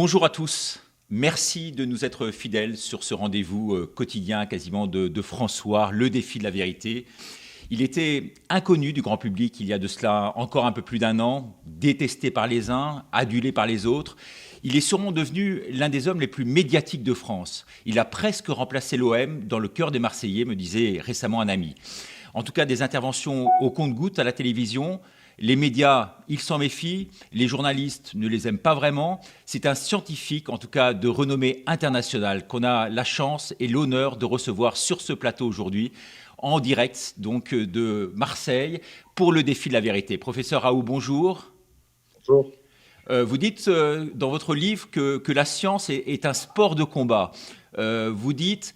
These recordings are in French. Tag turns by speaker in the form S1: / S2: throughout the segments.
S1: Bonjour à tous. Merci de nous être fidèles sur ce rendez-vous quotidien quasiment de François, le défi de la vérité. Il était inconnu du grand public il y a de cela encore un peu plus d'un an, détesté par les uns, adulé par les autres. Il est sûrement devenu l'un des hommes les plus médiatiques de France. Il a presque remplacé l'OM dans le cœur des Marseillais, me disait récemment un ami. En tout cas, des interventions au compte-gouttes à la télévision. Les médias, ils s'en méfient, les journalistes ne les aiment pas vraiment. C'est un scientifique, en tout cas de renommée internationale, qu'on a la chance et l'honneur de recevoir sur ce plateau aujourd'hui, en direct donc de Marseille, pour le défi de la vérité. Professeur Raoult, bonjour.
S2: Bonjour.
S1: Vous dites dans votre livre que la science est un sport de combat. Vous dites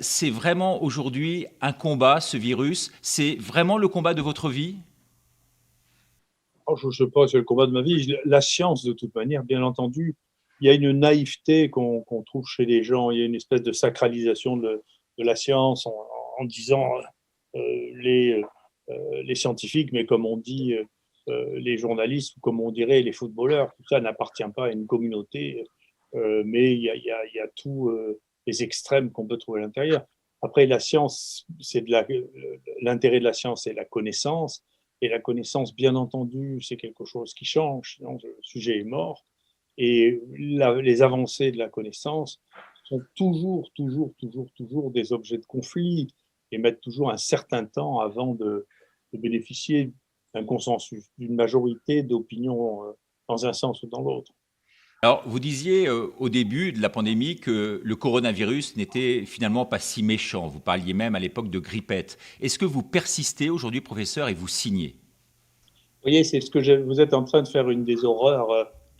S1: c'est vraiment aujourd'hui un combat, ce virus. C'est vraiment le combat de votre vie?
S2: Oh, je ne sais pas, c'est le combat de ma vie. La science, de toute manière, bien entendu, il y a une naïveté qu'on trouve chez les gens. Il y a une espèce de sacralisation de la science en disant les, les scientifiques, mais comme on dit les journalistes, ou comme on dirait les footballeurs, tout ça n'appartient pas à une communauté, mais il y a tous les extrêmes qu'on peut trouver à l'intérieur. Après, la science, l'intérêt de la science, c'est la connaissance. Et la connaissance, bien entendu, c'est quelque chose qui change, sinon le sujet est mort. Et les avancées de la connaissance sont toujours des objets de conflit et mettent toujours un certain temps avant de bénéficier d'un consensus, d'une majorité d'opinions dans un sens ou dans l'autre.
S1: Alors, vous disiez au début de la pandémie que le coronavirus n'était finalement pas si méchant. Vous parliez même à l'époque de grippette. Est-ce que vous persistez aujourd'hui, professeur, et vous signez?
S2: Vous voyez, c'est ce que vous êtes en train de faire une des horreurs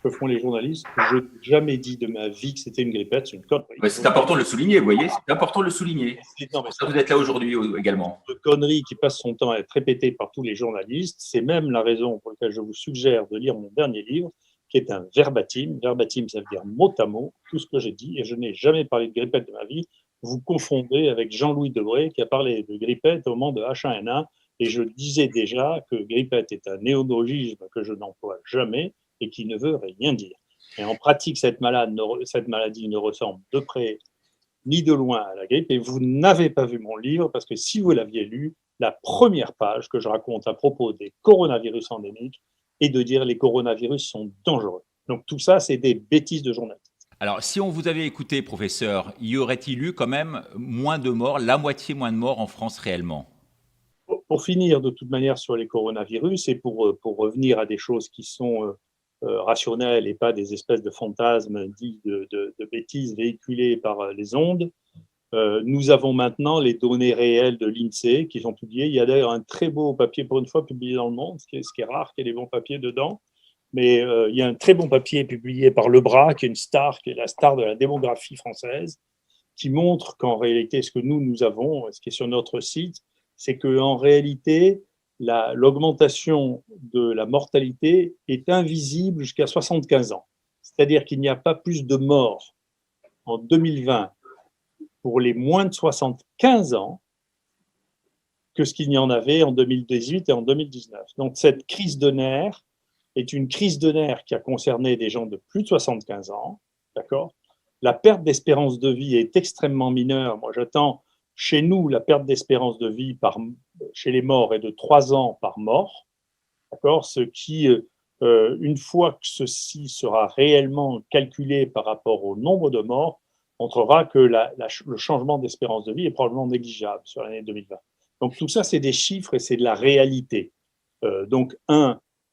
S2: que font les journalistes. Je n'ai jamais dit de ma vie que c'était une grippette, c'est une connerie.
S1: Ouais, c'est important de le souligner, vous voyez, c'est important de le souligner.
S2: Non,
S1: C'est
S2: mais
S1: pour ça que vous êtes là aujourd'hui également.
S2: de conneries qui passe son temps à être répétée par tous les journalistes. C'est même la raison pour laquelle je vous suggère de lire mon dernier livre, qui est un verbatim. Verbatim, ça veut dire mot à mot, tout ce que j'ai dit, et je n'ai jamais parlé de grippette de ma vie. Vous confondez avec Jean-Louis Debré, qui a parlé de grippette au moment de H1N1, et je disais déjà que grippette est un néologisme que je n'emploie jamais et qui ne veut rien dire. Et en pratique, cette maladie ne ressemble de près ni de loin à la grippe, et vous n'avez pas vu mon livre, parce que si vous l'aviez lu, la première page que je raconte à propos des coronavirus endémiques est de dire les coronavirus sont dangereux. Donc tout ça, c'est des bêtises de journalistes.
S1: Alors, si on vous avait écouté, professeur, y aurait-il eu quand même moins de morts, la moitié moins de morts en France réellement?
S2: Pour finir, de toute manière, sur les coronavirus, et pour revenir à des choses qui sont rationnelles et pas des espèces de fantasmes dits de bêtises véhiculées par les ondes, nous avons maintenant les données réelles de l'INSEE qui sont publiées. Il y a d'ailleurs un très beau papier, pour une fois, publié dans Le Monde, ce qui est rare qu'il y ait des bons papiers dedans. Mais il y a un très bon papier publié par Lebras, qui est une star, qui est la star de la démographie française, qui montre qu'en réalité, ce que nous avons, ce qui est sur notre site, c'est qu'en réalité, l'augmentation de la mortalité est invisible jusqu'à 75 ans. C'est-à-dire qu'il n'y a pas plus de morts en 2020 pour les moins de 75 ans que ce qu'il y en avait en 2018 et en 2019. Donc cette crise de nerfs est une crise de nerfs qui a concerné des gens de plus de 75 ans, d'accord. La perte d'espérance de vie est extrêmement mineure. Moi, j'attends, chez nous, la perte d'espérance de vie chez les morts est de 3 ans par mort, d'accord. Ce qui, une fois que ceci sera réellement calculé par rapport au nombre de morts, montrera que le changement d'espérance de vie est probablement négligeable sur l'année 2020. Donc tout ça, c'est des chiffres et c'est de la réalité. Donc,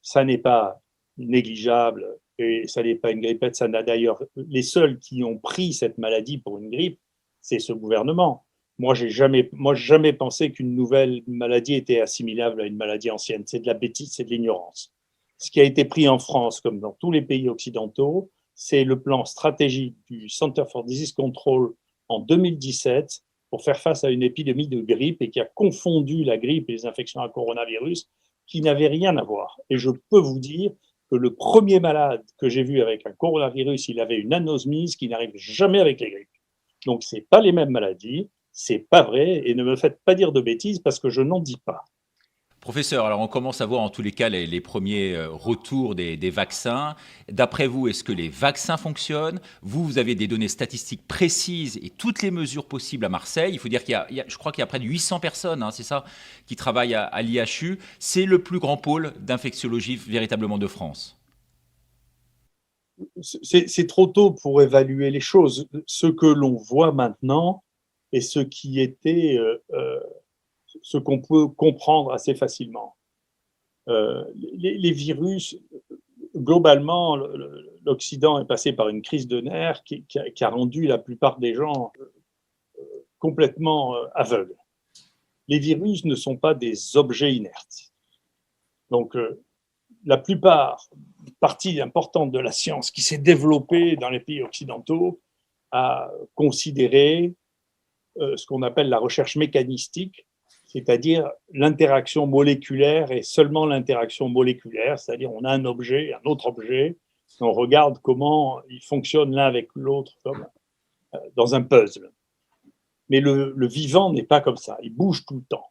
S2: ça n'est pas négligeable et ça n'est pas une grippette. Ça n'a d'ailleurs, les seuls qui ont pris cette maladie pour une grippe, c'est ce gouvernement. Moi, jamais pensé qu'une nouvelle maladie était assimilable à une maladie ancienne. C'est de la bêtise, c'est de l'ignorance. Ce qui a été pris en France, comme dans tous les pays occidentaux, c'est le plan stratégique du Center for Disease Control en 2017 pour faire face à une épidémie de grippe et qui a confondu la grippe et les infections à coronavirus qui n'avaient rien à voir. Et je peux vous dire que le premier malade que j'ai vu avec un coronavirus, il avait une anosmie, ce qui n'arrive jamais avec les grippes. Donc, ce n'est pas les mêmes maladies, c'est pas vrai, et ne me faites pas dire de bêtises parce que je n'en dis pas.
S1: Professeur, alors on commence à voir en tous les cas les premiers retours des vaccins. D'après vous, est-ce que les vaccins fonctionnent? Vous avez des données statistiques précises et toutes les mesures possibles à Marseille. Il faut dire je crois qu'il y a près de 800 personnes, hein, c'est ça, qui travaillent à l'IHU. C'est le plus grand pôle d'infectiologie véritablement de France.
S2: C'est trop tôt pour évaluer les choses. Ce que l'on voit maintenant est ce qui était ce qu'on peut comprendre assez facilement. Les virus, globalement, l'Occident est passé par une crise de nerfs qui a rendu la plupart des gens complètement aveugles. Les virus ne sont pas des objets inertes. Donc, la plupart, une partie importante de la science qui s'est développée dans les pays occidentaux a considéré ce qu'on appelle la recherche mécanistique, c'est-à-dire l'interaction moléculaire et seulement l'interaction moléculaire, c'est-à-dire on a un objet, un autre objet, on regarde comment ils fonctionnent l'un avec l'autre comme dans un puzzle. Mais le vivant n'est pas comme ça, il bouge tout le temps.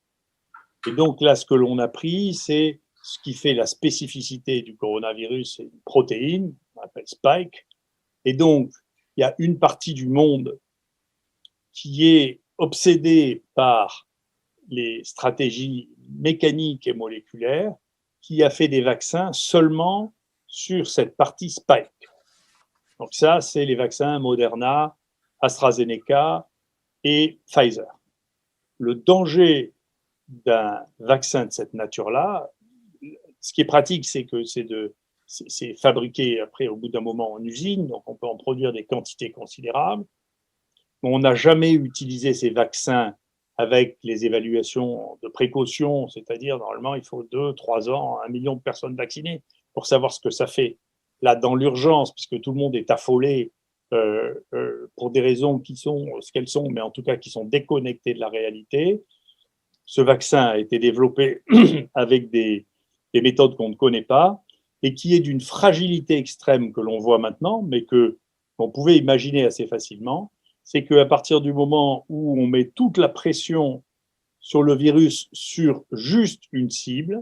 S2: Et donc là, ce que l'on a pris, c'est ce qui fait la spécificité du coronavirus, c'est une protéine, on appelle Spike. Et donc, il y a une partie du monde qui est obsédée par les stratégies mécaniques et moléculaires, qui a fait des vaccins seulement sur cette partie Spike. Donc ça, c'est les vaccins Moderna, AstraZeneca et Pfizer. Le danger d'un vaccin de cette nature-là, ce qui est pratique, c'est que c'est fabriqué après, au bout d'un moment, en usine, donc on peut en produire des quantités considérables. On n'a jamais utilisé ces vaccins avec les évaluations de précaution, c'est-à-dire, normalement, il faut 2, 3 ans, 1 million de personnes vaccinées pour savoir ce que ça fait. Là, dans l'urgence, puisque tout le monde est affolé pour des raisons qui sont ce qu'elles sont, mais en tout cas qui sont déconnectées de la réalité, ce vaccin a été développé avec des méthodes qu'on ne connaît pas et qui est d'une fragilité extrême que l'on voit maintenant, mais qu'on pouvait imaginer assez facilement. C'est qu'à partir du moment où on met toute la pression sur le virus sur juste une cible,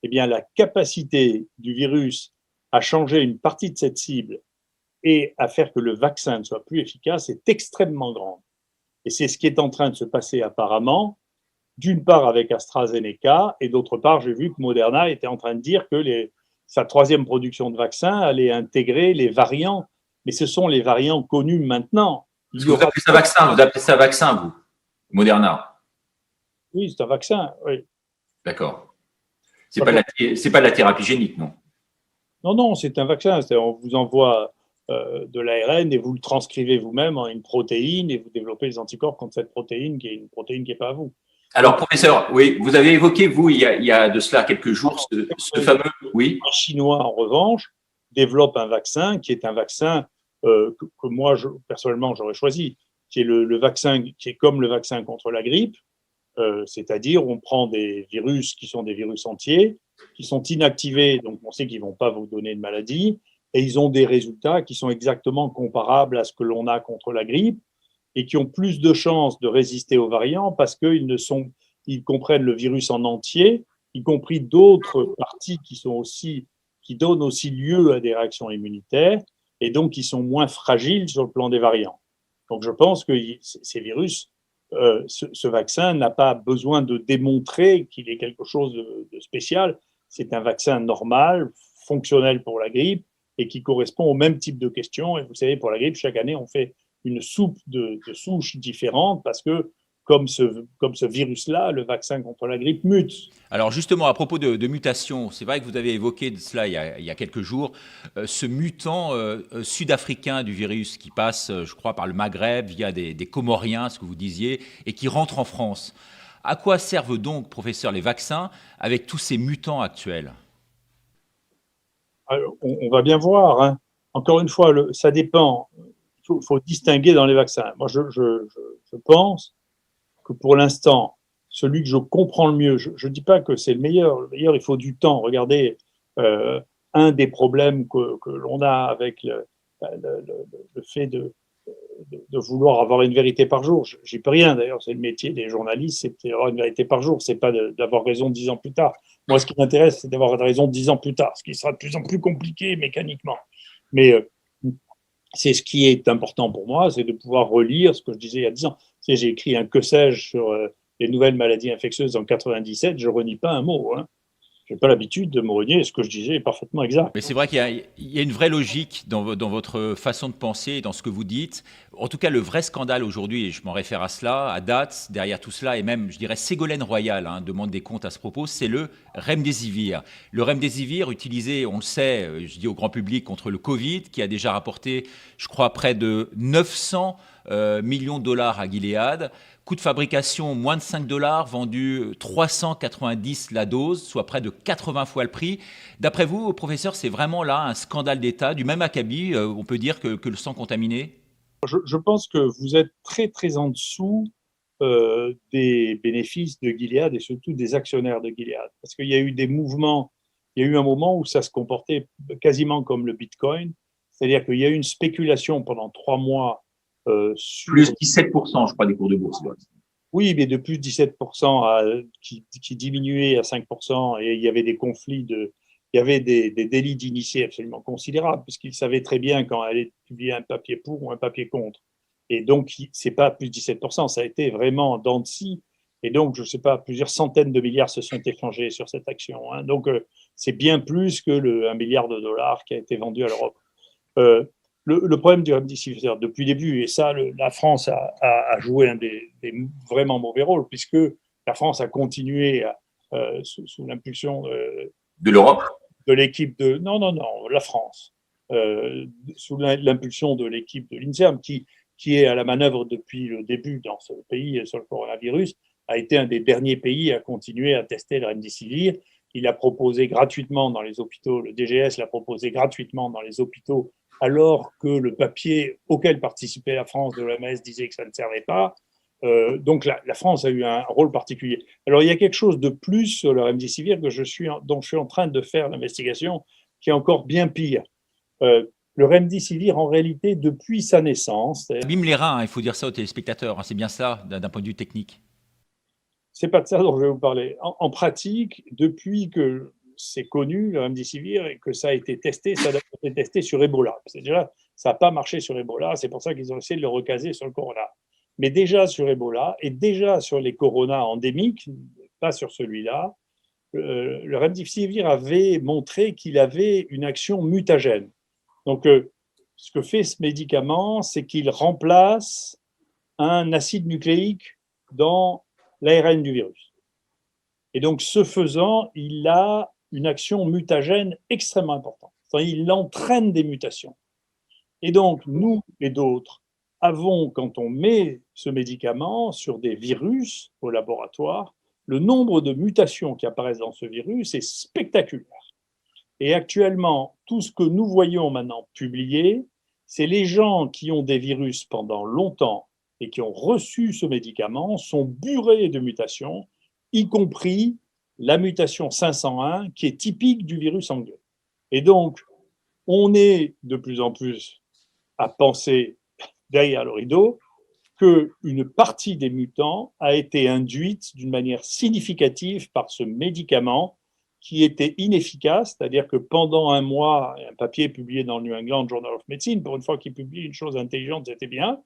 S2: eh bien la capacité du virus à changer une partie de cette cible et à faire que le vaccin ne soit plus efficace est extrêmement grande. Et c'est ce qui est en train de se passer apparemment, d'une part avec AstraZeneca, et d'autre part, j'ai vu que Moderna était en train de dire que sa troisième production de vaccins allait intégrer les variants, mais ce sont les variants connus maintenant.
S1: Vous appelez ça vaccin, vous appelez ça vaccin, vous, Moderna?
S2: Oui, c'est un vaccin, oui.
S1: D'accord. C'est pas de la thérapie génique, non?
S2: Non, c'est un vaccin. On vous envoie de l'ARN et vous le transcrivez vous-même en une protéine et vous développez les anticorps contre cette protéine qui est une protéine qui n'est pas à vous.
S1: Alors, professeur, oui, vous avez évoqué, vous, il y a de cela quelques jours, ce fameux… Oui.
S2: Les Chinois, en revanche, développent un vaccin qui est un vaccin que moi, personnellement, j'aurais choisi, qui est le vaccin qui est comme le vaccin contre la grippe, c'est-à-dire on prend des virus qui sont des virus entiers, qui sont inactivés, donc on sait qu'ils ne vont pas vous donner de maladie, et ils ont des résultats qui sont exactement comparables à ce que l'on a contre la grippe, et qui ont plus de chances de résister aux variants parce ils comprennent le virus en entier, y compris d'autres parties qui donnent aussi lieu à des réactions immunitaires, et donc qui sont moins fragiles sur le plan des variants. Donc je pense que ces virus, ce vaccin n'a pas besoin de démontrer qu'il est quelque chose de spécial. C'est un vaccin normal, fonctionnel pour la grippe, et qui correspond au même type de questions. Et vous savez, pour la grippe, chaque année, on fait une soupe de souches différentes parce que, comme ce virus-là, le vaccin contre la grippe mute.
S1: Alors justement, à propos de mutation, c'est vrai que vous avez évoqué de cela il y a quelques jours, ce mutant sud-africain du virus qui passe, je crois, par le Maghreb via des Comoriens, ce que vous disiez, et qui rentre en France. À quoi servent donc, professeur, les vaccins avec tous ces mutants actuels?
S2: Alors, on va bien voir, hein. Encore une fois, ça dépend. Il faut distinguer dans les vaccins. Moi, je pense que pour l'instant, celui que je comprends le mieux, je ne dis pas que c'est le meilleur. Le meilleur, il faut du temps. Regardez, un des problèmes que l'on a avec le fait de vouloir avoir une vérité par jour. J'y peux rien d'ailleurs, c'est le métier des journalistes, c'est d'avoir une vérité par jour, c'est pas d'avoir raison 10 ans plus tard. Moi, ce qui m'intéresse, c'est d'avoir raison 10 ans plus tard, ce qui sera de plus en plus compliqué mécaniquement. Mais c'est ce qui est important pour moi, c'est de pouvoir relire ce que je disais il y a 10 ans. J'ai écrit un que sais-je sur les nouvelles maladies infectieuses en 97, je ne renie pas un mot. Hein. Je n'ai pas l'habitude de me renier, ce que je disais est parfaitement exact.
S1: Mais c'est vrai qu'il y a une vraie logique dans votre façon de penser et dans ce que vous dites. En tout cas, le vrai scandale aujourd'hui, et je m'en réfère à cela, à date, derrière tout cela, et même, je dirais, Ségolène Royal demande des comptes à ce propos, c'est le Remdesivir. Le Remdesivir utilisé, on le sait, je dis au grand public, contre le Covid, qui a déjà rapporté, je crois, près de 900 millions de dollars à Gilead. Coût de fabrication, moins de 5 dollars, vendu 390 la dose, soit près de 80 fois le prix. D'après vous, professeur, c'est vraiment là un scandale d'État, du même acabit, on peut dire, que le sang contaminé?
S2: Je pense que vous êtes très, très en dessous des bénéfices de Gilead et surtout des actionnaires de Gilead. Parce qu'il y a eu des mouvements, il y a eu un moment où ça se comportait quasiment comme le Bitcoin, c'est-à-dire qu'il y a eu une spéculation pendant 3 mois sur…
S3: Plus 17%, je crois, des cours de bourse.
S2: Oui, mais de plus 17% qui diminuait à 5%, et il y avait des conflits il y avait des délits d'initiés absolument considérables, puisqu'ils savaient très bien quand allait publier un papier pour ou un papier contre. Et donc, c'est pas plus 17%, ça a été vraiment en dents de scie. Et donc, je ne sais pas, plusieurs centaines de milliards se sont échangés sur cette action. Hein. Donc, c'est bien plus que 1 milliard de dollars qui a été vendu à l'Europe. Le problème du remdesivir depuis le début, et ça, la France a joué un des vraiment mauvais rôles, puisque la France a continué sous l'impulsion
S3: De l'Europe.
S2: de l'équipe de… Non, non, non, la France, sous l'impulsion de l'équipe de l'INSERM, qui est à la manœuvre depuis le début dans ce pays sur le coronavirus, a été un des derniers pays à continuer à tester le remdesivir. Il a proposé gratuitement dans les hôpitaux, le DGS l'a proposé gratuitement dans les hôpitaux, alors que le papier auquel participait la France de l'OMS disait que ça ne servait pas. Donc la France a eu un rôle particulier. Alors il y a quelque chose de plus sur le remdesivir dont je suis en train de faire l'investigation, qui est encore bien pire. Le remdesivir, en réalité, depuis sa naissance…
S1: Ça abîme les reins, il faut dire ça aux téléspectateurs, c'est bien ça d'un point de vue technique.
S2: C'est pas de ça dont je vais vous parler. En pratique, depuis que c'est connu, le remdesivir, et que ça a été testé, ça a été testé sur Ebola. C'est déjà, ça n'a pas marché sur Ebola, c'est pour ça qu'ils ont essayé de le recaser sur le corona. Mais déjà sur Ebola, et déjà sur les coronas endémiques, pas sur celui-là, le remdesivir avait montré qu'il avait une action mutagène. Donc, ce que fait ce médicament, c'est qu'il remplace un acide nucléique dans l'ARN du virus. Et donc, ce faisant, il a une action mutagène extrêmement importante. Il entraîne des mutations. Et donc, nous et d'autres avons, quand on met ce médicament sur des virus au laboratoire, le nombre de mutations qui apparaissent dans ce virus est spectaculaire. Et actuellement, tout ce que nous voyons maintenant publié, c'est les gens qui ont des virus pendant longtemps et qui ont reçu ce médicament sont burés de mutations, y compris la mutation 501 qui est typique du virus anglais. Et donc, on est de plus en plus à penser derrière le rideau qu'une partie des mutants a été induite d'une manière significative par ce médicament qui était inefficace, c'est-à-dire que pendant un mois, un papier publié dans le New England Journal of Medicine, pour une fois qu'il publie une chose intelligente, c'était bien,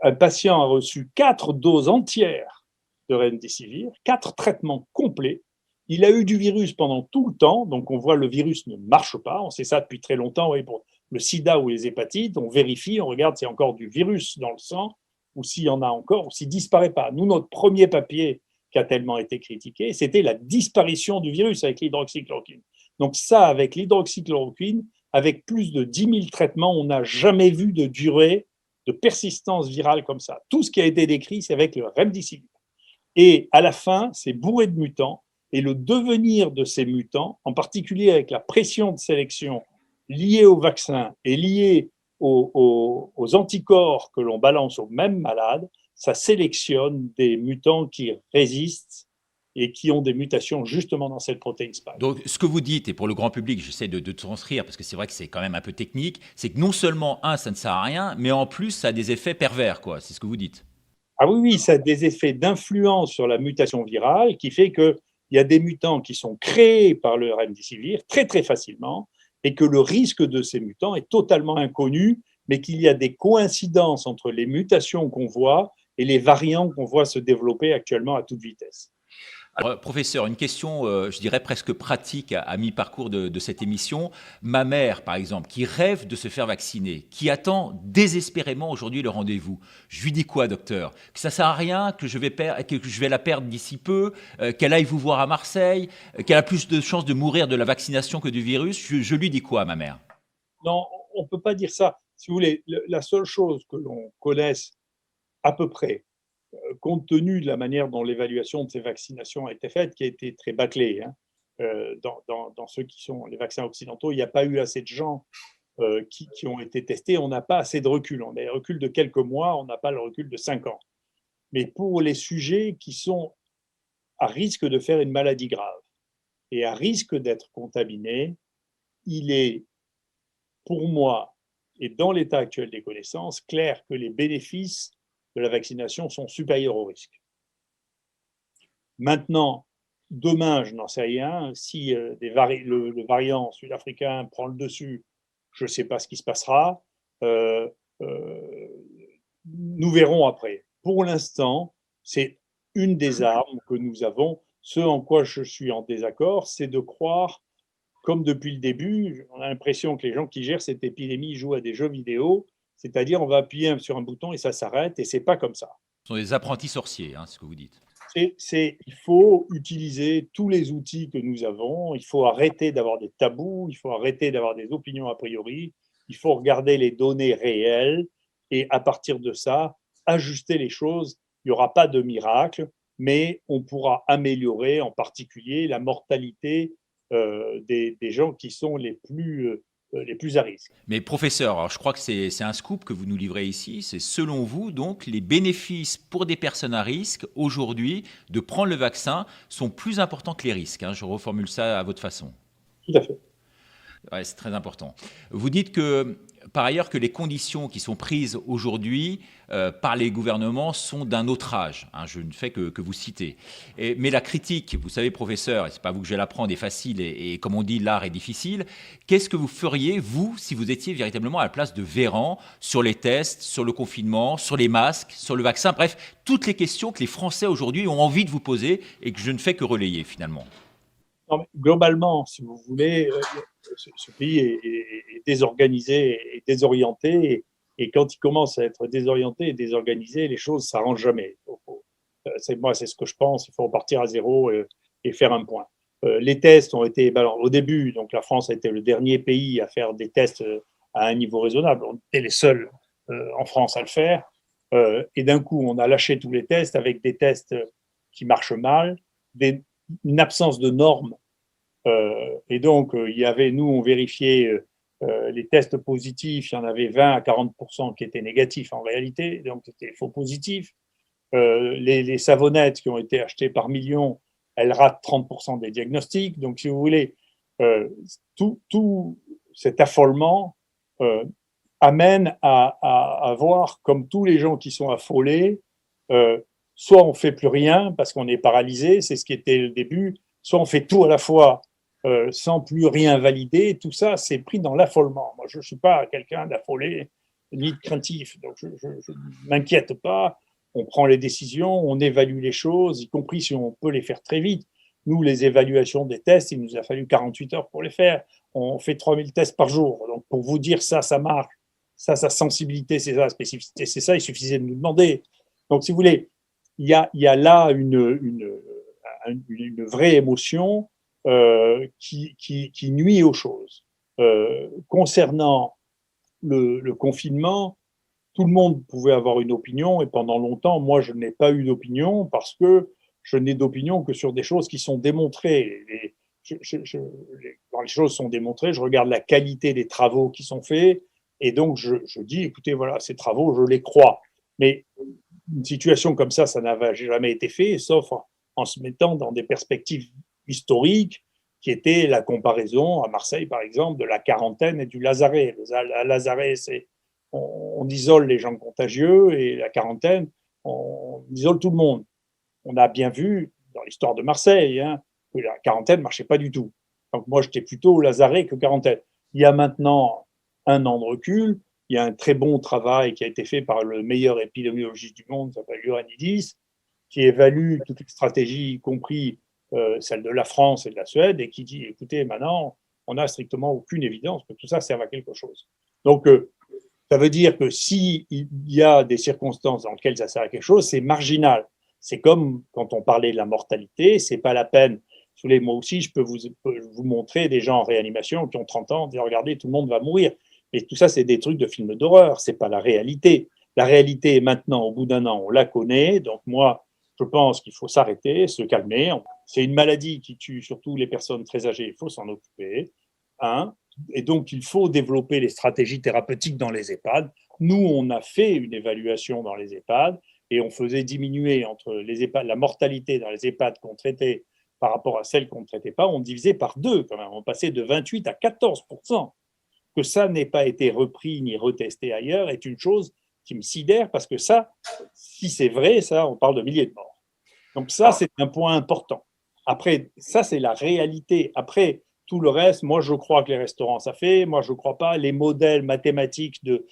S2: un patient a reçu 4 doses entières de remdesivir, 4 traitements complets. Il a eu du virus pendant tout le temps, donc on voit le virus ne marche pas, on sait ça depuis très longtemps, oui, pour le sida ou les hépatites, on vérifie, on regarde s'il y a encore du virus dans le sang, ou s'il y en a encore, ou s'il ne disparaît pas. Nous, notre premier papier qui a tellement été critiqué, c'était la disparition du virus avec l'hydroxychloroquine. Donc ça, avec l'hydroxychloroquine, avec plus de 10 000 traitements, on n'a jamais vu de durée de persistance virale comme ça. Tout ce qui a été décrit, c'est avec le remdesivir. Et à la fin, c'est bourré de mutants, et le devenir de ces mutants, en particulier avec la pression de sélection liée au vaccin et liée aux anticorps que l'on balance aux mêmes malades, ça sélectionne des mutants qui résistent et qui ont des mutations justement dans cette protéine spike.
S1: Donc, ce que vous dites, et pour le grand public, j'essaie de transcrire, parce que c'est vrai que c'est quand même un peu technique, c'est que non seulement, ça ne sert à rien, mais en plus, ça a des effets pervers, quoi. C'est ce que vous dites.
S2: Ah oui, oui, ça a des effets d'influence sur la mutation virale qui fait qu'il y a des mutants qui sont créés par le remdesivir très, très facilement et que le risque de ces mutants est totalement inconnu, mais qu'il y a des coïncidences entre les mutations qu'on voit et les variants qu'on voit se développer actuellement à toute vitesse.
S1: Alors, professeur, une question, je dirais presque pratique à mi-parcours de cette émission. Ma mère, par exemple, qui rêve de se faire vacciner, qui attend désespérément aujourd'hui le rendez-vous. Je lui dis quoi, docteur? Que ça ne sert à rien, que je vais la perdre d'ici peu, qu'elle aille vous voir à Marseille, qu'elle a plus de chances de mourir de la vaccination que du virus. Je lui dis quoi, ma mère?
S2: Non, on ne peut pas dire ça. Si vous voulez, la seule chose que l'on connaisse à peu près, compte tenu de la manière dont l'évaluation de ces vaccinations a été faite, qui a été très bâclée, hein, dans ceux qui sont les vaccins occidentaux, il n'y a pas eu assez de gens qui ont été testés. On n'a pas assez de recul. On a le recul de quelques mois, on n'a pas le recul de 5 ans. Mais pour les sujets qui sont à risque de faire une maladie grave et à risque d'être contaminés, il est, pour moi, et dans l'état actuel des connaissances, clair que les bénéfices de la vaccination sont supérieurs aux risques. Maintenant, demain, je n'en sais rien. Si le variant sud-africain prend le dessus, je ne sais pas ce qui se passera. Nous verrons après. Pour l'instant, c'est une des armes que nous avons. Ce en quoi je suis en désaccord, c'est de croire, comme depuis le début, on a l'impression que les gens qui gèrent cette épidémie jouent à des jeux vidéo, c'est-à-dire on va appuyer sur un bouton et ça s'arrête, et c'est pas comme ça.
S1: Ce sont des apprentis sorciers, hein, ce que vous dites.
S2: Il faut utiliser tous les outils que nous avons, il faut arrêter d'avoir des tabous, il faut arrêter d'avoir des opinions a priori, il faut regarder les données réelles et à partir de ça, ajuster les choses. Il n'y aura pas de miracle, mais on pourra améliorer en particulier la mortalité des gens qui sont les plus à risque.
S1: Mais professeur, alors je crois que c'est un scoop que vous nous livrez ici. C'est selon vous, donc, les bénéfices pour des personnes à risque aujourd'hui de prendre le vaccin sont plus importants que les risques, hein. Je reformule ça à votre façon.
S2: Tout à fait.
S1: Ouais, c'est très important. Vous dites que, par ailleurs, que les conditions qui sont prises aujourd'hui par les gouvernements sont d'un autre âge, hein, je ne fais que vous citer. Mais la critique, vous savez, professeur, et ce n'est pas vous que je vais l'apprendre, est facile et comme on dit, l'art est difficile. Qu'est-ce que vous feriez, vous, si vous étiez véritablement à la place de Véran, sur les tests, sur le confinement, sur les masques, sur le vaccin, bref, toutes les questions que les Français aujourd'hui ont envie de vous poser et que je ne fais que relayer finalement?
S2: Non, mais globalement, si vous voulez, ce pays est désorganisé et désorienté. Et quand il commence à être désorienté et désorganisé, les choses ne s'arrangent jamais. Moi, c'est ce que je pense. Il faut repartir à zéro et faire un point. Les tests ont été, au début, donc la France a été le dernier pays à faire des tests à un niveau raisonnable. On était les seuls en France à le faire. Et d'un coup, on a lâché tous les tests avec des tests qui marchent mal, une absence de normes. Et donc, nous, on vérifiait les tests positifs, il y en avait 20 à 40% qui étaient négatifs en réalité, donc c'était faux positifs. Les savonnettes qui ont été achetées par millions, elles ratent 30% des diagnostics. Donc, si vous voulez, tout cet affolement amène à voir, comme tous les gens qui sont affolés, soit on ne fait plus rien parce qu'on est paralysé, c'est ce qui était le début, soit on fait tout à la fois sans plus rien valider. Tout ça, c'est pris dans l'affolement. Moi, je ne suis pas quelqu'un d'affolé ni de craintif, donc je ne m'inquiète pas. On prend les décisions, on évalue les choses, y compris si on peut les faire très vite. Nous, les évaluations des tests, il nous a fallu 48 heures pour les faire. On fait 3000 tests par jour. Donc, pour vous dire ça marche, ça, sa sensibilité, c'est ça, la spécificité, c'est ça, il suffisait de nous demander. Donc, si vous voulez, il y a là une vraie émotion qui nuit aux choses. Concernant le confinement, tout le monde pouvait avoir une opinion et pendant longtemps, moi, je n'ai pas eu d'opinion parce que je n'ai d'opinion que sur des choses qui sont démontrées. Quand les choses sont démontrées, je regarde la qualité des travaux qui sont faits et donc je dis, écoutez, voilà, ces travaux, je les crois. Mais une situation comme ça n'a jamais été fait, sauf en se mettant dans des perspectives historiques qui étaient la comparaison à Marseille, par exemple, de la quarantaine et du lazaret. Le lazaret, c'est on isole les gens contagieux et la quarantaine, on isole tout le monde. On a bien vu dans l'histoire de Marseille que la quarantaine ne marchait pas du tout. Donc moi, j'étais plutôt lazaret que quarantaine. Il y a maintenant un an de recul. Il y a un très bon travail qui a été fait par le meilleur épidémiologiste du monde, qui s'appelle Ioannidis, qui évalue toutes les stratégies, y compris celle de la France et de la Suède, et qui dit, écoutez, maintenant, on n'a strictement aucune évidence que tout ça serve à quelque chose. Donc, ça veut dire que s'il y a des circonstances dans lesquelles ça sert à quelque chose, c'est marginal. C'est comme quand on parlait de la mortalité, c'est pas la peine. Moi aussi, je peux vous montrer des gens en réanimation qui ont 30 ans, dire regardez, tout le monde va mourir. Et tout ça, c'est des trucs de films d'horreur, c'est pas la réalité. La réalité, maintenant, au bout d'un an, on la connaît. Donc moi, je pense qu'il faut s'arrêter, se calmer. C'est une maladie qui tue surtout les personnes très âgées, il faut s'en occuper. Et donc, il faut développer les stratégies thérapeutiques dans les EHPAD. Nous, on a fait une évaluation dans les EHPAD et on faisait diminuer entre les EHPAD, la mortalité dans les EHPAD qu'on traitait par rapport à celle qu'on ne traitait pas, on divisait par 2 quand même. On passait de 28 à 14%. Que ça n'ait pas été repris ni retesté ailleurs est une chose qui me sidère parce que ça, si c'est vrai, ça, on parle de milliers de morts. Donc ça, c'est un point important. Après, ça, c'est la réalité. Après, tout le reste, moi, je crois que les restaurants, ça fait. Moi, je ne crois pas. Les modèles mathématiques de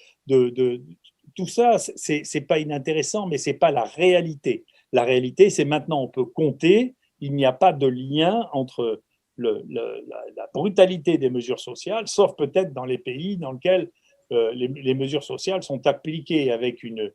S2: tout ça, c'est pas inintéressant, mais c'est pas la réalité. La réalité, c'est maintenant, on peut compter. Il n'y a pas de lien entre la brutalité des mesures sociales, sauf peut-être dans les pays dans lesquels les mesures sociales sont appliquées avec une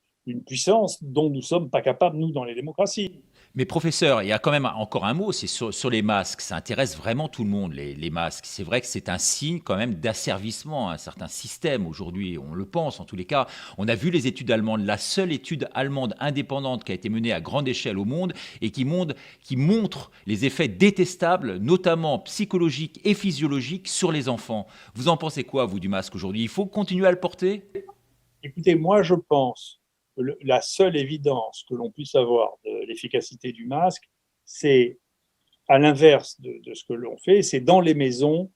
S2: puissance dont nous ne sommes pas capables, nous, dans les démocraties.
S1: Mais professeur, il y a quand même encore un mot, c'est sur les masques. Ça intéresse vraiment tout le monde, les masques. C'est vrai que c'est un signe quand même d'asservissement à un certain système aujourd'hui. On le pense en tous les cas. On a vu les études allemandes, la seule étude allemande indépendante qui a été menée à grande échelle au monde et qui montre les effets détestables, notamment psychologiques et physiologiques, sur les enfants. Vous en pensez quoi, vous, du masque aujourd'hui? Il faut continuer à le porter?
S2: Écoutez, moi, je pense que la seule évidence que l'on puisse avoir de l'efficacité du masque, c'est à l'inverse de ce que l'on fait, c'est dans les maisons,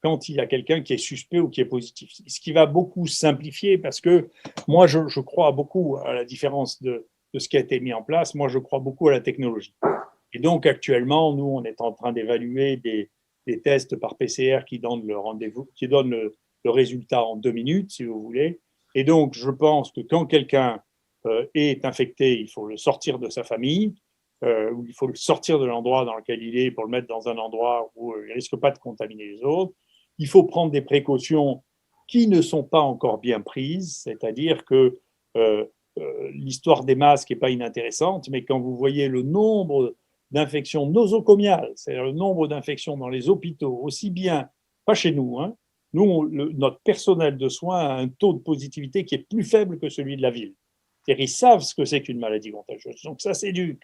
S2: quand il y a quelqu'un qui est suspect ou qui est positif. Ce qui va beaucoup simplifier, parce que moi, je crois beaucoup, à la différence de ce qui a été mis en place, moi, je crois beaucoup à la technologie. Et donc, actuellement, nous, on est en train d'évaluer des tests par PCR qui donnent le rendez-vous, qui donnent le résultat en 2 minutes, si vous voulez. Et donc, je pense que quand quelqu'un est infecté, il faut le sortir de sa famille, ou il faut le sortir de l'endroit dans lequel il est pour le mettre dans un endroit où il ne risque pas de contaminer les autres. Il faut prendre des précautions qui ne sont pas encore bien prises, c'est-à-dire que l'histoire des masques n'est pas inintéressante, mais quand vous voyez le nombre d'infections nosocomiales, c'est-à-dire le nombre d'infections dans les hôpitaux, aussi bien, pas chez nous, nous, notre personnel de soins a un taux de positivité qui est plus faible que celui de la ville. C'est-à-dire, ils savent ce que c'est qu'une maladie contagieuse, donc ça s'éduque.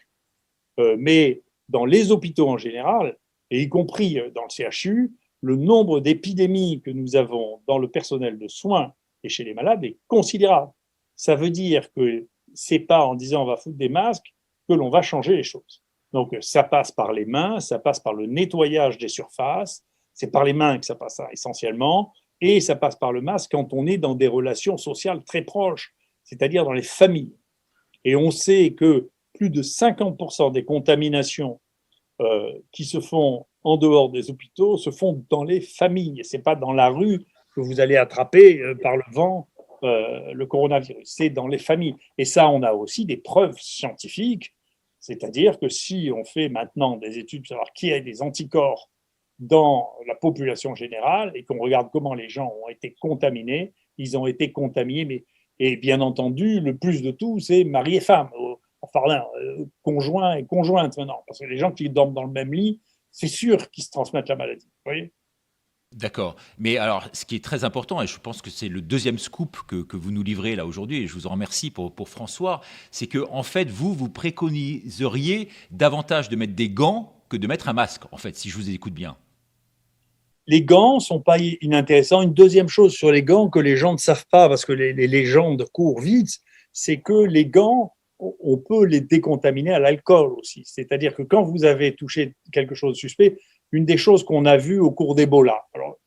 S2: Mais dans les hôpitaux en général, et y compris dans le CHU, le nombre d'épidémies que nous avons dans le personnel de soins et chez les malades est considérable. Ça veut dire que ce n'est pas en disant on va foutre des masques que l'on va changer les choses. Donc ça passe par les mains, ça passe par le nettoyage des surfaces, c'est par les mains que ça passe essentiellement, et ça passe par le masque quand on est dans des relations sociales très proches, c'est-à-dire dans les familles. Et on sait que plus de 50% des contaminations qui se font en dehors des hôpitaux se font dans les familles. Ce n'est pas dans la rue que vous allez attraper par le vent le coronavirus, c'est dans les familles. Et ça, on a aussi des preuves scientifiques, c'est-à-dire que si on fait maintenant des études pour savoir qui a des anticorps dans la population générale et qu'on regarde comment les gens ont été contaminés, ils ont été contaminés, mais, et bien entendu, le plus de tout, c'est mari et femme, enfin, conjoint et conjointe maintenant, parce que les gens qui dorment dans le même lit, c'est sûr qu'ils se transmettent la maladie. Vous voyez ?
S1: D'accord. Mais alors, ce qui est très important, et je pense que c'est le deuxième scoop que vous nous livrez là aujourd'hui, et je vous en remercie pour François, c'est que en fait, vous préconiseriez davantage de mettre des gants que de mettre un masque, en fait, si je vous écoute bien.
S2: Les gants ne sont pas inintéressants. Une deuxième chose sur les gants que les gens ne savent pas, parce que les légendes courent vite, c'est que les gants on peut les décontaminer à l'alcool aussi. C'est-à-dire que quand vous avez touché quelque chose de suspect, une des choses qu'on a vues au cours d'Ebola, alors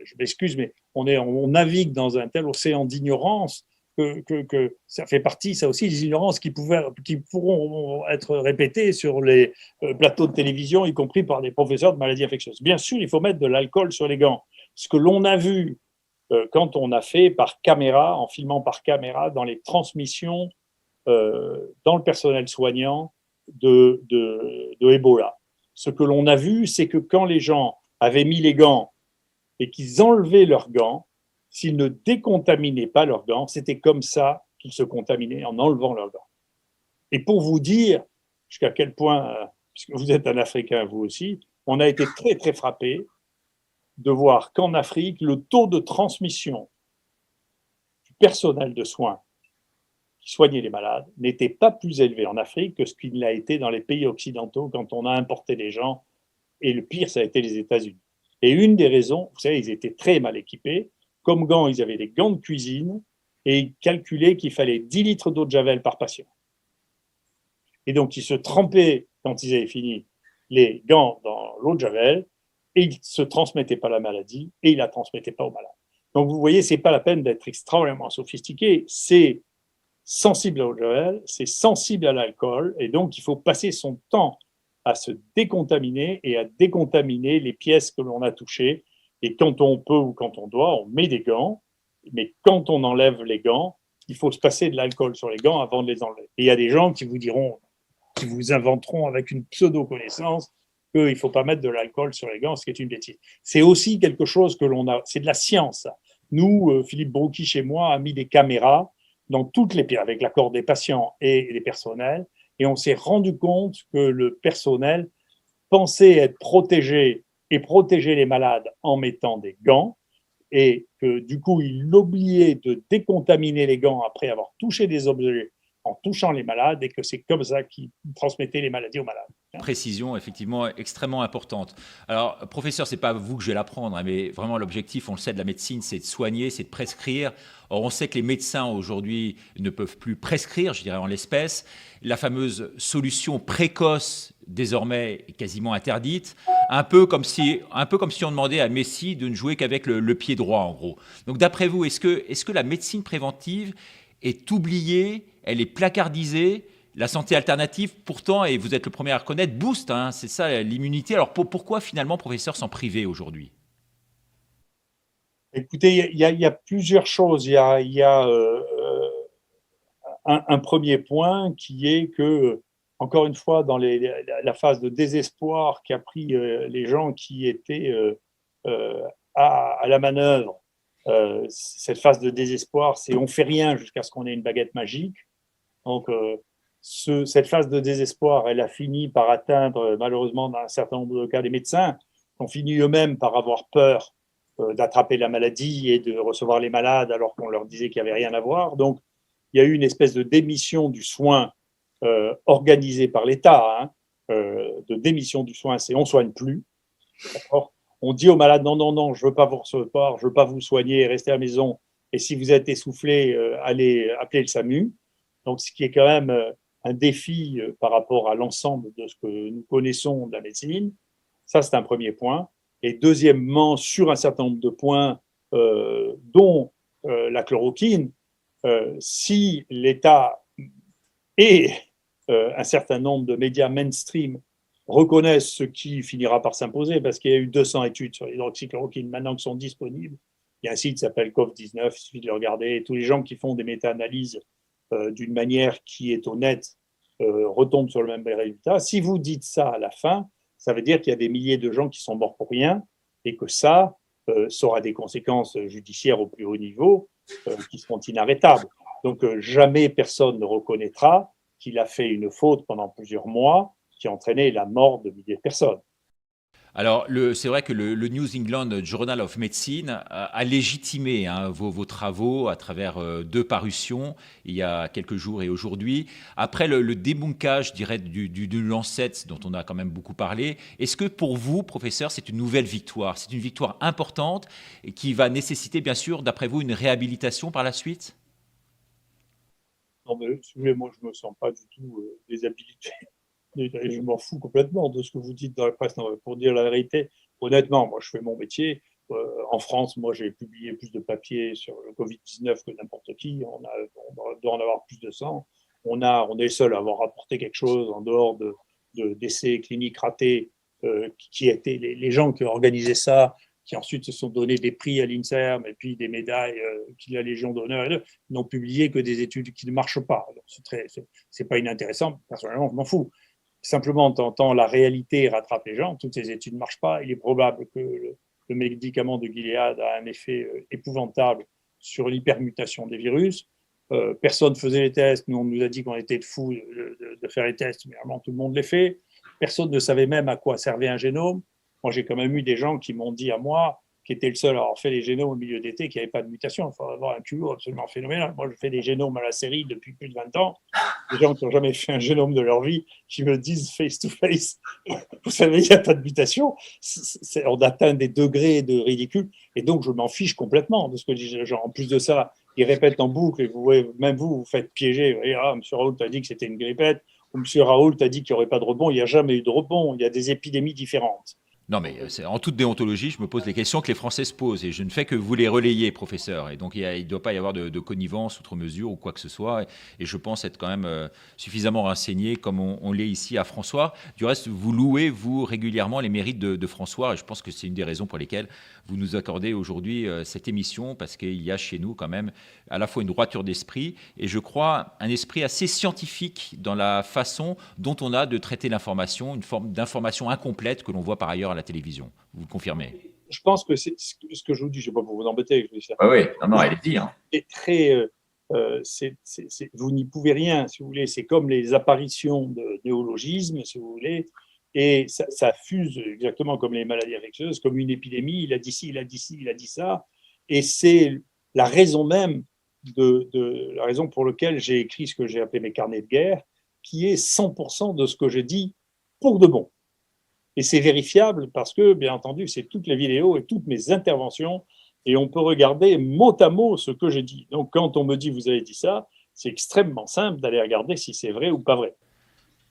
S2: je m'excuse, mais on navigue dans un tel océan d'ignorance que ça fait partie, ça aussi, des ignorances qui pourront être répétées sur les plateaux de télévision, y compris par des professeurs de maladies infectieuses. Bien sûr, il faut mettre de l'alcool sur les gants. Ce que l'on a vu quand on a fait par caméra, en filmant par caméra, dans les transmissions dans le personnel soignant de Ebola. Ce que l'on a vu, c'est que quand les gens avaient mis les gants et qu'ils enlevaient leurs gants, s'ils ne décontaminaient pas leurs gants, c'était comme ça qu'ils se contaminaient en enlevant leurs gants. Et pour vous dire jusqu'à quel point, puisque vous êtes un Africain vous aussi, on a été très très frappé de voir qu'en Afrique, le taux de transmission du personnel de soins qui soignait les malades n'était pas plus élevé en Afrique que ce qu'il l'a été dans les pays occidentaux quand on a importé les gens. Et le pire, ça a été les États-Unis. Et une des raisons, vous savez, ils étaient très mal équipés. Comme gants, ils avaient des gants de cuisine et ils calculaient qu'il fallait 10 litres d'eau de Javel par patient. Et donc, ils se trempaient, quand ils avaient fini, les gants dans l'eau de Javel et ils ne se transmettaient pas la maladie et ils ne la transmettaient pas aux malades. Donc, vous voyez, ce n'est pas la peine d'être extrêmement sophistiqué. C'est sensible à l'eau de Javel, c'est sensible à l'alcool et donc, il faut passer son temps à se décontaminer et à décontaminer les pièces que l'on a touchées. Et quand on peut ou quand on doit, on met des gants. Mais quand on enlève les gants, il faut se passer de l'alcool sur les gants avant de les enlever. Et il y a des gens qui vous diront, qui vous inventeront avec une pseudo-connaissance qu'il ne faut pas mettre de l'alcool sur les gants, ce qui est une bêtise. C'est aussi quelque chose que l'on a, c'est de la science. Nous, Philippe Broucky, chez moi, a mis des caméras dans toutes les pièces, avec l'accord des patients et des personnels, et on s'est rendu compte que le personnel pensait être protégé et protéger les malades en mettant des gants, et que du coup, il oubliait de décontaminer les gants après avoir touché des objets en touchant les malades, et que c'est comme ça qu'ils transmettaient les maladies aux malades.
S1: Précision effectivement extrêmement importante. Alors, professeur, c'est pas vous que je vais l'apprendre, hein, mais vraiment l'objectif, on le sait, de la médecine, c'est de soigner, c'est de prescrire. Or, on sait que les médecins aujourd'hui ne peuvent plus prescrire, je dirais en l'espèce. La fameuse solution précoce, désormais, est quasiment interdite. Un peu comme si on demandait à Messi de ne jouer qu'avec le pied droit, en gros. Donc, d'après vous, est-ce que la médecine préventive est oubliée, elle est placardisée? La santé alternative, pourtant, et vous êtes le premier à reconnaître, booste, hein, c'est ça l'immunité. Alors pourquoi finalement, professeur, s'en priver aujourd'hui?
S2: Écoutez, il y a plusieurs choses. Il y a un premier point qui est que, encore une fois, dans la phase de désespoir qui a pris les gens qui étaient à la manœuvre, cette phase de désespoir, c'est on fait rien jusqu'à ce qu'on ait une baguette magique. Donc, cette phase de désespoir, elle a fini par atteindre, malheureusement, dans un certain nombre de cas, des médecins qui ont fini eux-mêmes par avoir peur d'attraper la maladie et de recevoir les malades alors qu'on leur disait qu'il n'y avait rien à voir. Donc, il y a eu une espèce de démission du soin organisée par l'État, hein, de démission du soin, c'est on ne soigne plus. D'accord ? On dit aux malades, non, non, non, je ne veux pas vous recevoir, je ne veux pas vous soigner, restez à la maison. Et si vous êtes essoufflé, allez appeler le SAMU. Donc, ce qui est quand même un défi par rapport à l'ensemble de ce que nous connaissons de la médecine. Ça, c'est un premier point. Et deuxièmement, sur un certain nombre de points, dont la chloroquine, si l'État et un certain nombre de médias mainstream reconnaissent ce qui finira par s'imposer, parce qu'il y a eu 200 études sur l'hydroxychloroquine maintenant qui sont disponibles. Il y a un site qui s'appelle COV19, il suffit de le regarder. Et tous les gens qui font des méta-analyses d'une manière qui est honnête retombent sur le même résultat. Si vous dites ça à la fin, ça veut dire qu'il y a des milliers de gens qui sont morts pour rien et que ça aura des conséquences judiciaires au plus haut niveau qui seront inarrêtables. Donc jamais personne ne reconnaîtra qu'il a fait une faute pendant plusieurs mois qui a entraîné la mort de milliers de personnes.
S1: Alors, c'est vrai que le New England Journal of Medicine a légitimé vos travaux à travers 2 parutions, il y a quelques jours et aujourd'hui. Après le débunkage, je dirais, du Lancet, dont on a quand même beaucoup parlé, est-ce que pour vous, professeur, c'est une nouvelle victoire? C'est une victoire importante et qui va nécessiter, bien sûr, d'après vous, une réhabilitation par la suite?
S2: Non, mais si vous voulez, moi, je ne me sens pas du tout déshabilité. Et je m'en fous complètement de ce que vous dites dans la presse. Non, pour dire la vérité, honnêtement, moi, je fais mon métier. En France, moi, j'ai publié plus de papiers sur le Covid-19 que n'importe qui. On doit en avoir plus de 100. On est seul à avoir rapporté quelque chose en dehors d'essais cliniques ratés, qui étaient les gens qui ont organisé ça, qui ensuite se sont donné des prix à l'INSERM et puis des médailles, la Légion d'honneur, n'ont publié que des études qui ne marchent pas. C'est pas inintéressant. Personnellement, je m'en fous. Simplement, t'entends la réalité rattrape les gens. Toutes ces études ne marchent pas. Il est probable que le médicament de Gilead a un effet épouvantable sur l'hypermutation des virus. Personne ne faisait les tests. Nous, on nous a dit qu'on était de fous de faire les tests, mais vraiment, tout le monde les fait. Personne ne savait même à quoi servait un génome. Moi, j'ai quand même eu des gens qui m'ont dit à moi, qui étaient le seul à avoir fait les génomes au milieu d'été, qui n'avaient pas de mutation. Il faut avoir un culot absolument phénoménal. Moi, je fais des génomes à la série depuis plus de 20 ans. Des gens qui n'ont jamais fait un génome de leur vie, qui me disent face to face, vous savez, il n'y a pas de mutation. On atteint des degrés de ridicule. Et donc, je m'en fiche complètement de ce que disent les gens. En plus de ça, ils répètent en boucle, et vous voyez, même vous faites piéger. Vous voyez, ah, M. Raoult a dit que c'était une grippette, ou M. Raoult a dit qu'il n'y aurait pas de rebond. Il n'y a jamais eu de rebond. Il y a des épidémies différentes.
S1: Non, mais en toute déontologie, je me pose les questions que les Français se posent et je ne fais que vous les relayer, professeur. Et donc, il ne doit pas y avoir de connivence outre mesure ou quoi que ce soit. Et je pense être quand même suffisamment renseigné comme on l'est ici à François. Du reste, vous louez, vous, régulièrement les mérites de François. Et je pense que c'est une des raisons pour lesquelles vous nous accordez aujourd'hui cette émission, parce qu'il y a chez nous quand même à la fois une droiture d'esprit et je crois un esprit assez scientifique dans la façon dont on a de traiter l'information, une forme d'information incomplète que l'on voit par ailleurs à la télévision. Vous le confirmez?
S2: Je pense que c'est ce que je vous dis, je ne vais pas vous embêter.
S3: Oui, oui, non, allez-y. Hein.
S2: C'est très, vous n'y pouvez rien, si vous voulez. C'est comme les apparitions de néologismes, si vous voulez, et ça fuse exactement comme les maladies infectieuses, comme une épidémie. Il a dit ci, il a dit ci, il a dit ça, et c'est la raison même la raison pour laquelle j'ai écrit ce que j'ai appelé mes carnets de guerre, qui est 100% de ce que je dis pour de bon. Et c'est vérifiable parce que, bien entendu, c'est toutes les vidéos et toutes mes interventions et on peut regarder mot à mot ce que j'ai dit. Donc, quand on me dit « vous avez dit ça », c'est extrêmement simple d'aller regarder si c'est vrai ou pas vrai.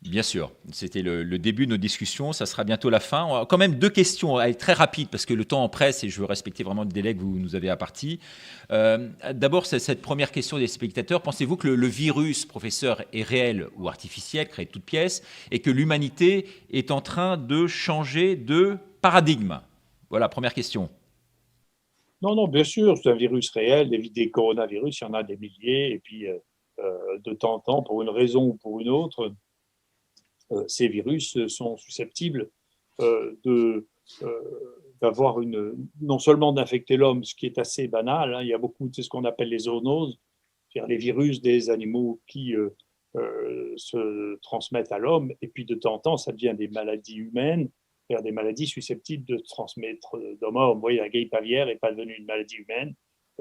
S1: Bien sûr, c'était le début de nos discussions, ça sera bientôt la fin. On a quand même deux questions, elle est très rapide parce que le temps en presse et je veux respecter vraiment le délai que vous nous avez imparti. D'abord, cette première question des spectateurs, pensez-vous que le virus, professeur, est réel ou artificiel, créé de toutes pièces, et que l'humanité est en train de changer de paradigme? Voilà, première question.
S2: Non, bien sûr, c'est un virus réel, des coronavirus, il y en a des milliers, et puis de temps en temps, pour une raison ou pour une autre, ces virus sont susceptibles d'avoir non seulement d'infecter l'homme, ce qui est assez banal, hein, il y a beaucoup, c'est ce qu'on appelle les zoonoses, c'est-à-dire les virus des animaux qui se transmettent à l'homme, et puis de temps en temps, ça devient des maladies humaines, c'est-à-dire des maladies susceptibles de transmettre d'homme à homme. Vous voyez, la grippe aviaire n'est pas devenue une maladie humaine,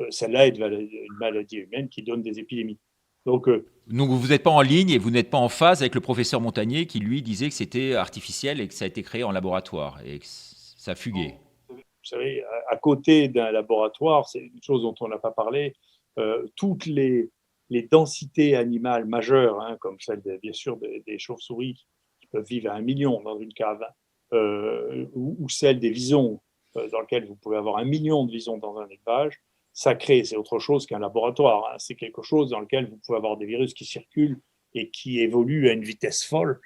S2: celle-là est une maladie humaine qui donne des épidémies.
S1: Donc, vous n'êtes pas en ligne et vous n'êtes pas en phase avec le professeur Montagnier qui, lui, disait que c'était artificiel et que ça a été créé en laboratoire et que ça fuguait.
S2: Vous savez, à côté d'un laboratoire, c'est une chose dont on n'a pas parlé, toutes les densités animales majeures, hein, comme celle, bien sûr, des chauves-souris qui peuvent vivre à 1 million dans une cave, ou celle des visons, dans lequel vous pouvez avoir 1 million de visons dans un élevage, ça crée, c'est autre chose qu'un laboratoire. Hein. C'est quelque chose dans lequel vous pouvez avoir des virus qui circulent et qui évoluent à une vitesse folle,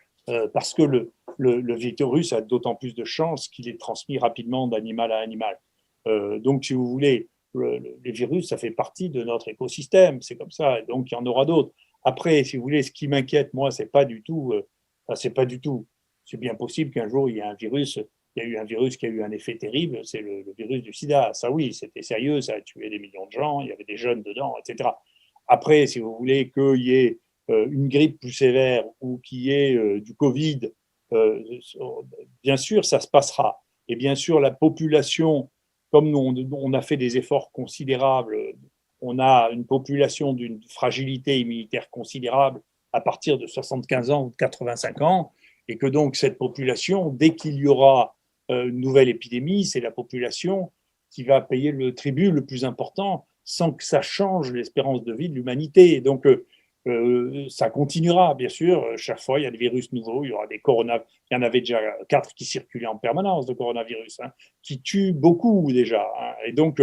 S2: parce que le virus a d'autant plus de chances qu'il est transmis rapidement d'animal à animal. Donc, si vous voulez, les virus, ça fait partie de notre écosystème, c'est comme ça, et donc il y en aura d'autres. Après, si vous voulez, ce qui m'inquiète, moi, c'est bien possible qu'un jour, il y ait un virus. Il y a eu un virus qui a eu un effet terrible, c'est le virus du sida. Ça, oui, c'était sérieux, ça a tué des millions de gens, il y avait des jeunes dedans, etc. Après, si vous voulez qu'il y ait une grippe plus sévère ou qu'il y ait du Covid, bien sûr, ça se passera. Et bien sûr, la population, comme on a fait des efforts considérables, on a une population d'une fragilité immunitaire considérable à partir de 75 ans ou de 85 ans, et que donc cette population, dès qu'il y aura une nouvelle épidémie, c'est la population qui va payer le tribut le plus important sans que ça change l'espérance de vie de l'humanité. Donc, Ça continuera, bien sûr. Chaque fois, il y a des virus nouveaux. Il y aura des coronavirus. Il y en avait déjà 4 qui circulaient en permanence de coronavirus, hein, qui tuent beaucoup déjà, hein. Et donc,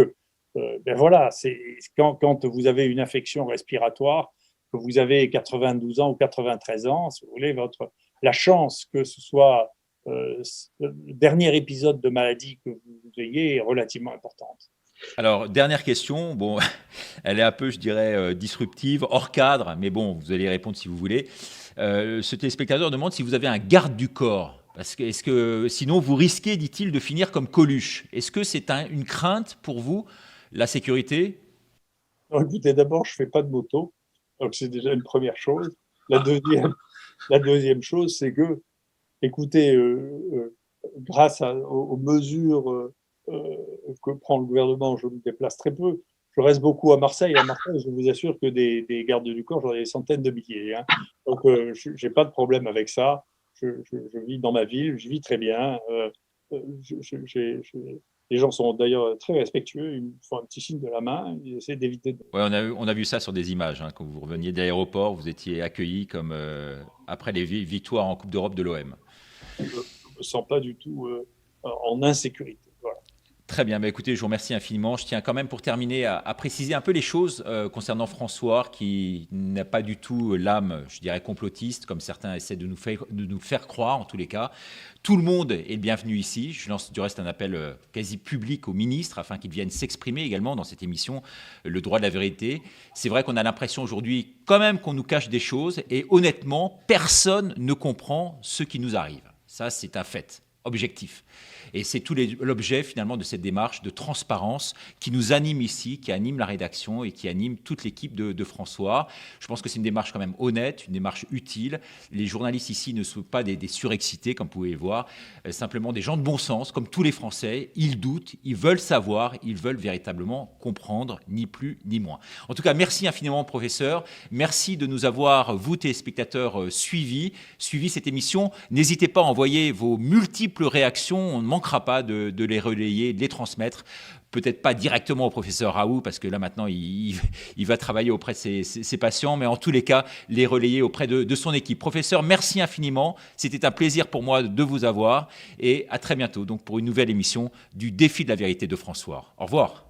S2: ben voilà, c'est quand vous avez une infection respiratoire, que vous avez 92 ans ou 93 ans, si vous voulez, la chance que ce soit le dernier épisode de maladie que vous ayez est relativement importante.
S1: Alors, dernière question, bon, elle est un peu, je dirais, disruptive, hors cadre, mais bon, vous allez répondre si vous voulez. Ce téléspectateur demande si vous avez un garde du corps. Parce que, est-ce que sinon vous risquez, dit-il, de finir comme Coluche. Est-ce que c'est une crainte pour vous, la sécurité?
S2: Alors, écoutez, d'abord, je ne fais pas de moto, donc c'est déjà une première chose. La deuxième chose, c'est que, écoutez, grâce aux mesures que prend le gouvernement, je me déplace très peu. Je reste beaucoup à Marseille. À Marseille, je vous assure que des gardes du corps, j'en ai des centaines de milliers, hein. Donc, je n'ai pas de problème avec ça. Je vis dans ma ville, je vis très bien. Les gens sont d'ailleurs très respectueux. Ils me font un petit signe de la main. Ils essaient d'éviter de...
S1: Ouais, on a vu ça sur des images. Hein, quand vous reveniez de l'aéroport, vous étiez accueillis comme après les victoires en Coupe d'Europe de l'OM.
S2: Je ne me sens pas du tout en insécurité. Voilà.
S1: Très bien, bah écoutez, je vous remercie infiniment. Je tiens quand même pour terminer à préciser un peu les choses concernant François, qui n'a pas du tout l'âme, je dirais, complotiste, comme certains essaient de nous faire croire, en tous les cas. Tout le monde est le bienvenu ici. Je lance du reste un appel quasi public aux ministres afin qu'ils viennent s'exprimer également dans cette émission, le droit de la vérité. C'est vrai qu'on a l'impression aujourd'hui quand même qu'on nous cache des choses et honnêtement, personne ne comprend ce qui nous arrive. Ça, c'est un fait objectif. Et c'est tout l'objet finalement de cette démarche de transparence qui nous anime ici, qui anime la rédaction et qui anime toute l'équipe de François. Je pense que c'est une démarche quand même honnête, une démarche utile. Les journalistes ici ne sont pas des surexcités, comme vous pouvez le voir, simplement des gens de bon sens, comme tous les Français. Ils doutent, ils veulent savoir, ils veulent véritablement comprendre, ni plus ni moins. En tout cas, merci infiniment, professeur. Merci de nous avoir, vous téléspectateurs, suivis cette émission. N'hésitez pas à envoyer vos multiples réactions. On ne manquera pas de les relayer, de les transmettre. Peut-être pas directement au professeur Raoult, parce que là maintenant, il va travailler auprès de ses patients, mais en tous les cas, les relayer auprès de son équipe. Professeur, merci infiniment. C'était un plaisir pour moi de vous avoir. Et à très bientôt donc, pour une nouvelle émission du Défi de la vérité de François. Au revoir.